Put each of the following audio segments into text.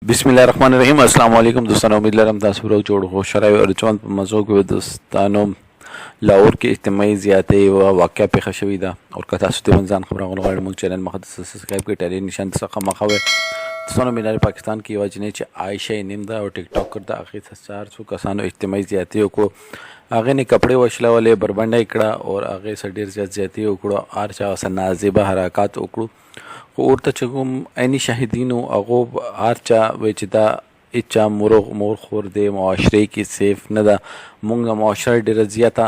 बिस्मिल्लाहिर्रहमानिर्रहीम अस्सलाम वालेकुम दोस्तों, उम्मीद लरम तासु लोग जोड़ हो शराय और चौंद मज़ों के दोस्तानों लाहौर के इज्तिमाई ज़ियादती व वाक़या पेश शवी दा और कथा सुते मंजान खबरों गलगाड़ मुल्क चैनल मखदस सब्सक्राइब के टेली निशान सखा मखावे दोस्तों मीनार पाकिस्तान की वजह च आयशा निम्दा और टिकटॉक करता आखिर 400 कसानों इज्तिमाई ज़ियादतियों को आगे ने कपड़े वशला वाले बरबंडा इकड़ा और आगे सडीर ज़्यादती उकड़ो आर चा नाजिबा हरकत उकड़ू और तचगुम ऐनी शाहिदीन अगोब आरचा वेचदा इच्चा मोर खोरदे मुआशरे की सेफ नदा मुंगा मुआशरा डेर ज़ियादा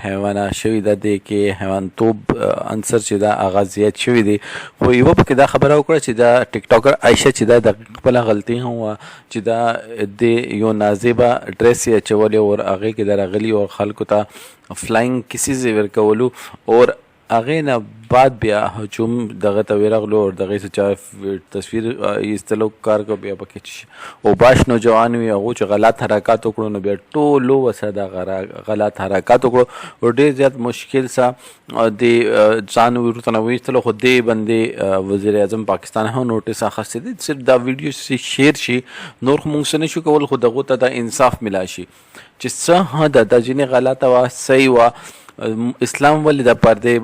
हैवाना शवीदा दे के हैवान तोब अंसर चिदा आगाज ज़ियाद शवी दे वो इवो पकिदा खबर उकड़ा चिदा टिकटॉकर आयशा चिदा दकबला गलती हुआ चिदा दे यो नाजिबा ड्रेस या चवले और आगे के दर गली और खलकुता फ्लाइंग किसी से वर्कवलू और आगे ना बाद बिया हजूम दगा तवेरगलो और दगे से चाहे तस्वीर इस तलोक कार को बिया पके ओ बाश नौजवान भी अगो च गलत हरकत उकड़ो न बिया टोलो वसदा गलत हरकत उकड़ो और दे ज़्यादा मुश्किल सा दे जान विरुतना इस तलो खुदे बंदे वज़ीर आज़म पाकिस्तान है नोटिस आखिर दे सिर्फ दा वीडियो से शेयर शी नोर मुंगसने शु कवल खुद अगो ता इंसाफ मिला शी जिससे हाँ दादा जिन्हें गलत वा सही वा इस्लाम वाली दा पर्दे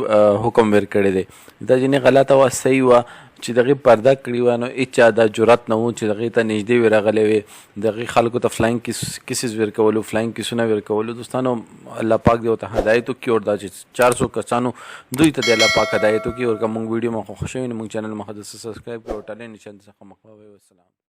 हुक्म वेर करे दे दा जिन्हें गलत हुआ सही हुआ چې دغه پرده کړی و نو اچا د جرأت نه و چې دغه ته نږدې ورغلې وي دغه خلکو ته فلاینګ کیسز ورکولو فلاینګ کیسونه ورکولو دوستانو الله پاک دی او ته هدایت کی اور دا چې 400 کسانو دوی ته الله پاک هدایت کی اور کوم ویډیو مخ خوشوي نو موږ چینل مخدس سبسکرایب کړو ټاله نشان څخه مخاوي والسلام